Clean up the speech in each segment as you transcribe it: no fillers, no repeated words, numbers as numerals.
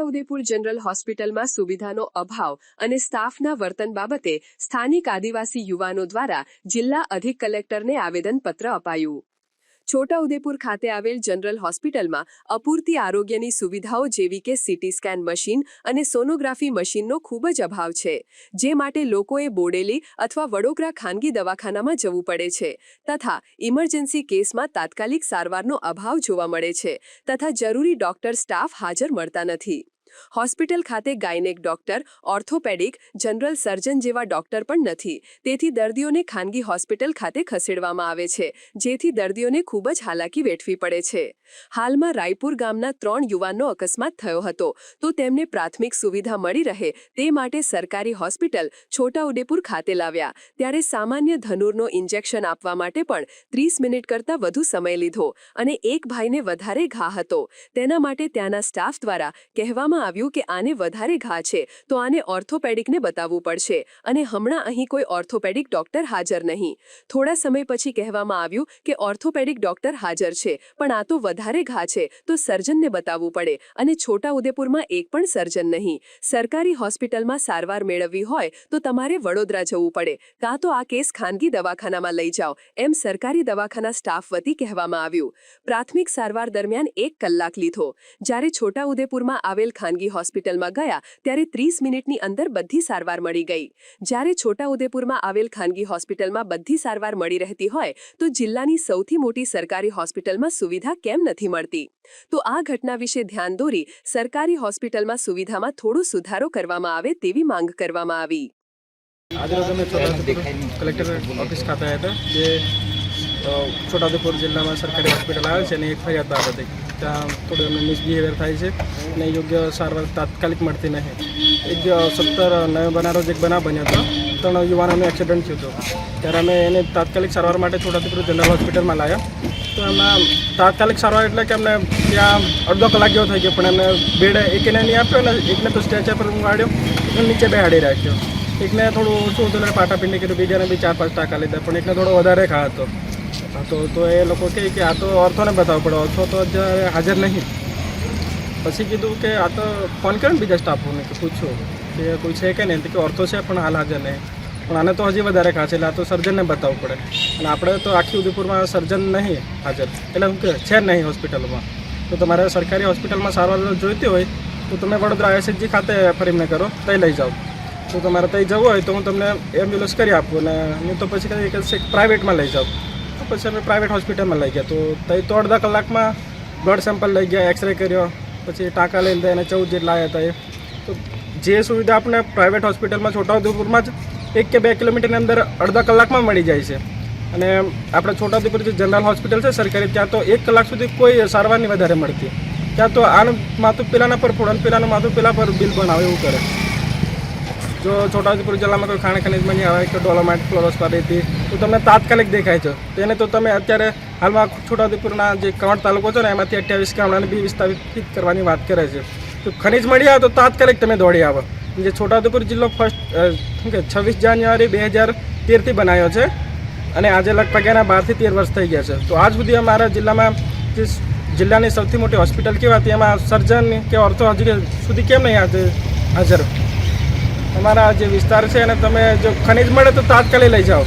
Chhota Udepur general હોસ્પિટલમાં સુવિધાનો અભાવ અને સ્ટાફના વર્તન બાબતે સ્થાનિક આદિવાસી યુવાનો દ્વારા જિલ્લા અધિક કલેક્ટરને આવેદનપત્ર અપાયું. છોટાઉદેપુર ખાતે આવેલ જનરલ હોસ્પિટલમાં અપૂરતી આરોગ્યની સુવિધાઓ જેવી કે સીટી સ્કેન મશીન અને સોનોગ્રાફી મશીનનો ખૂબ જ અભાવ છે, જે માટે લોકોએ બોડેલી અથવા વડોદરા ખાનગી દવાખાનામાં જવું પડે છે તથા ઇમરજન્સી કેસમાં તાત્કાલિક સારવારનો અભાવ જોવા મળે છે તથા જરૂરી ડોક્ટર સ્ટાફ હાજર મળતા નથી. હોસ્પિટલ ખાતે ગાયનેક ડોક્ટર, ઓર્થોપેડિક, જનરલ સર્જન જેવા ડોક્ટર પણ નથી, તેથી દર્દીઓને ખાનગી હોસ્પિટલ ખાતે ખસેડવામાં આવે છે, જેથી દર્દીઓને ખૂબ જ હાલાકી વેઠવી પડે છે. હાલમાં રાયપુર ગામના 3 યુવાનનો અકસ્માત થયો હતો, તો તેમને પ્રાથમિક સુવિધા મળી રહે તે માટે સરકારી હોસ્પિટલ છોટાઉદેપુર ખાતે લાવ્યા, ત્યારે સામાન્ય ધનુરનો ઇન્જેક્શન આપવા માટે પણ 30 મિનિટ કરતાં વધુ સમય લીધો અને એક ભાઈને વધારે ઘા હતો. તેના માટે ત્યાંના સ્ટાફ દ્વારા કહેવામાં આવ્યું કે આને વધારે ઘા છે તો આને ઓર્થોપેડિકને બતાવવું પડશે અને હમણાં અહીં કોઈ ઓર્થોપેડિક ડોક્ટર હાજર નહીં. થોડા સમય પછી કહેવામાં આવ્યું કે ઓર્થોપેડિક ડોક્ટર હાજર છે, પણ આ તો વધારે ઘા છે તો સર્જનને બતાવવું પડે અને છોટાઉદેપુરમાં એક પણ સર્જન નહીં. સરકારી હોસ્પિટલમાં સારવાર મેળવવી હોય તો તમારે વડોદરા જવું પડે, કાં તો આ કેસ ખાનગી દવાખાનામાં લઈ જાઓ, એમ સરકારી દવાખાના સ્ટાફ વતી કહેવામાં આવ્યું. પ્રાથમિક સારવાર દરમિયાન 1 કલાક લીધો. જ્યારે છોટાઉદેપુરમાં આવેલ ખાનગી હોસ્પિટલમાં ગયા ત્યારે 30 મિનિટની અંદર બધી સારવાર મળી ગઈ. જ્યારે છોટાઉદેપુરમાં આવેલ ખાનગી હોસ્પિટલમાં બધી સારવાર મળી રહેતી હોય તો જિલ્લાની સૌથી મોટી સરકારી હોસ્પિટલમાં સુવિધા કેમ નથી મળતી? તો આ ઘટના વિશે ધ્યાન દોરી સરકારી હોસ્પિટલમાં સુવિધામાં થોડો સુધારો કરવામાં આવે તેવી માંગ કરવામાં આવી. आज रोज में कलेक्टर ऑफिस खाते आया था ये છોટાઉદેપુર જિલ્લામાં સરકારી હોસ્પિટલ આવે છે અને એક ફરિયાદ બાબતે ત્યાં થોડું એમને મિસબિહેવિયર થાય છે અને યોગ્ય સારવાર તાત્કાલિક મળતી નહીં. 17 નવેમ્બરના રોજ એક બનાવ બન્યો હતો, 3 યુવાનોનું એક્સિડન્ટ થયું હતું. ત્યારે અમે એને તાત્કાલિક સારવાર માટે છોટાઉદેપુર જનરલ હોસ્પિટલમાં લાવ્યા. તો એમના તાત્કાલિક સારવાર એટલે કે અમને ત્યાં અડધો કલાક જેવો થઈ ગયો, પણ એમને બેડ એકને નહીં આપ્યો અને એકને તો સ્ટ્રેચર પર ઊંઘાડ્યો, એકને નીચે બેહાડી રાખ્યો. એકને થોડું ઓછું હતું એટલે પાટાપિંડી કર્યું, બીજાને બી 4-5 ટાંકા લીધા, પણ એકને થોડો વધારે ઘા હતો. તો એ લોકો કહે કે આ તો ઓર્થોને બતાવવું પડે, ઓર્થો તો અત્યારે હાજર નહીં. પછી કીધું કે આ તો ફોન કર્યો ને બીજા સ્ટાફોને કે પૂછ્યું કે કોઈ છે કે નહીં, કે ઓર્થો છે પણ હાલ હાજર નહીં, પણ આને તો હજી વધારે ઘા છે એટલે આ તો સર્જનને બતાવવું પડે. અને આપણે તો આખી ઉદયપુરમાં સર્જન નહીં હાજર, એટલે શું કે છે નહીં હોસ્પિટલમાં. તો તમારે સરકારી હોસ્પિટલમાં સારવાર જોઈતી હોય તો તમે વડોદરા એસએચજી ખાતે ફરીને કરો, ત્યાં લઈ જાઓ. તો તમારે ત્યાં જવું હોય તો હું તમને એમ્બ્યુલન્સ કરી આપું, અને નહીં તો પછી કંઈ પ્રાઇવેટમાં લઈ જાઉં. તો પછી અમે પ્રાઇવેટ હોસ્પિટલમાં લઈ ગયા. તો ત્યાં તો અડધા કલાકમાં બ્લડ સેમ્પલ લઈ ગયા, એક્સરે કર્યો, પછી ટાંકા લઈ લીધા, એને 14 જેટલા આવ્યા હતા. તો જે સુવિધા આપણે પ્રાઇવેટ હોસ્પિટલમાં છોટાઉદેપુરમાં જ 1 કે 2 કિલોમીટરની અંદર અડધા કલાકમાં મળી જાય છે. અને આપણે છોટાઉદેપુર જે જનરલ હોસ્પિટલ છે સરકારી, ત્યાં તો 1 કલાક સુધી કોઈ સારવારની વધારે મળતી. ત્યાં તો આનું માથું પેલાના પર ફોડન, પેલાનું માથું પેલા પર બિલ બનાવે એવું કરે. જો છોટાઉદેપુર જિલ્લામાં કોઈ ખાણ ખનીજમાં નહીં આવે કે ડોલોમાઇટ ફ્લોરોસ્પાર હતી તો તમને તાત્કાલિક દેખાય છે. તેને તો તમે અત્યારે હાલમાં છોટાઉદેપુરના જે કવાંટ તાલુકો છે ને એમાંથી 28 ગામડાને બી વિસ્તારિત કરવાની વાત કરે છે. તો ખનીજ મળી આવે તો તાત્કાલિક તમે દોડી આવો. જે છોટાઉદેપુર જિલ્લો ફર્સ્ટ 26 જાન્યુઆરી 2013થી બનાવ્યો છે અને આજે લગભગ એના 12 થી 13 વર્ષ થઈ ગયા છે. તો આજ સુધી અમારા જિલ્લામાં જે જિલ્લાની સૌથી મોટી હોસ્પિટલ કહેવાતી એમાં સર્જન કે ઓર્થો હજી સુધી કેમ નહીં હાજર? અમારા જે વિસ્તાર છે અને તમે જો ખનીજ મળે તો તાત્કાલિક લઈ જાઓ,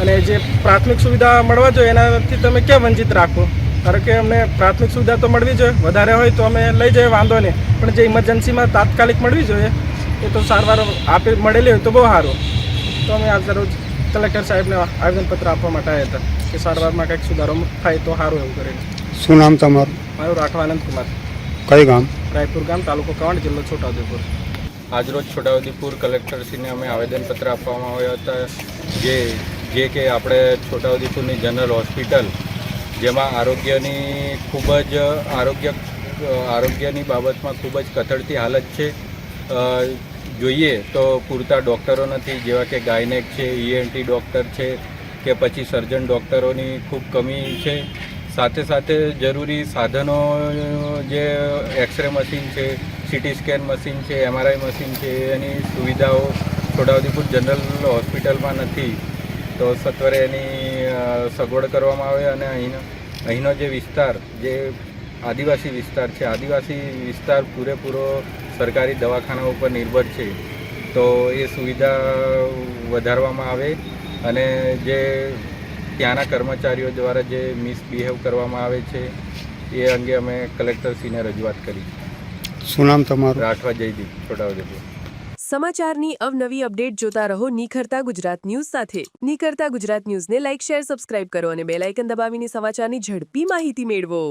અને જે પ્રાથમિક સુવિધા મળવા જોઈએ એનાથી તમે કેમ વંચિત રાખો? કારણ કે અમને પ્રાથમિક સુવિધા તો મળવી જોઈએ, વધારે હોય તો અમે લઈ જઈએ, વાંધો નહીં, પણ જે ઇમરજન્સીમાં તાત્કાલિક મળવી જોઈએ એ તો સારવાર આપી મળેલી હોય તો બહુ સારું. તો અમે આજ રોજ કલેક્ટર સાહેબને આવેદનપત્ર આપવા માટે આવ્યા હતા કે સારવારમાં કંઈક સુધારો થાય તો સારું એવું કરીને. શું નામ તમારું? મારું રાઠવા આનંદકુમાર. કઈ ગામ? રાયપુર ગામ, તાલુકો કવાંટ, જિલ્લો છોટાઉદેપુર. આજરોજ છોટાઉદેપુર કલેક્ટરશ્રીને અમે આવેદનપત્ર આપવામાં આવ્યા હતા જે કે આપણે છોટાઉદેપુરની જનરલ હોસ્પિટલ, જેમાં આરોગ્યની બાબતમાં ખૂબ જ કથળતી હાલત છે. જોઈએ તો પૂરતા ડૉક્ટરો નથી, જેવા કે ગાયનેક છે, ENT ડૉક્ટર છે કે પછી સર્જન ડૉક્ટરોની ખૂબ કમી છે. સાથે સાથે જરૂરી સાધનો જે એક્સરે મશીન છે, સીટી સ્કેન મશીન છે, MRI મશીન છે, એની સુવિધાઓ છોટાઉદેપુર જનરલ હોસ્પિટલમાં નથી. તો સત્વરે એની સગવડ કરવામાં આવે અને અહીંનો જે વિસ્તાર જે આદિવાસી વિસ્તાર છે. આદિવાસી વિસ્તાર પૂરેપૂરો સરકારી દવાખાના ઉપર નિર્ભર છે. તો એ સુવિધા વધારવામાં આવે અને જે ત્યાંના કર્મચારીઓ દ્વારા જે મિસબિહેવ કરવામાં આવે છે એ અંગે અમે કલેક્ટરશ્રીને રજૂઆત કરી. શું નામ તમારું? રાઠવા જયદીપ, છોટાઉદેપુર. સમાચારની અવનવી અપડેટ જોતા રહો નિખરતા ગુજરાત ન્યૂઝ સાથે. નિખરતા ગુજરાત ન્યૂઝને લાઇક, શેર, સબસ્ક્રાઇબ કરો અને બેલ આઇકન દબાવીને સમાચારની ઝડપી માહિતી મેળવો.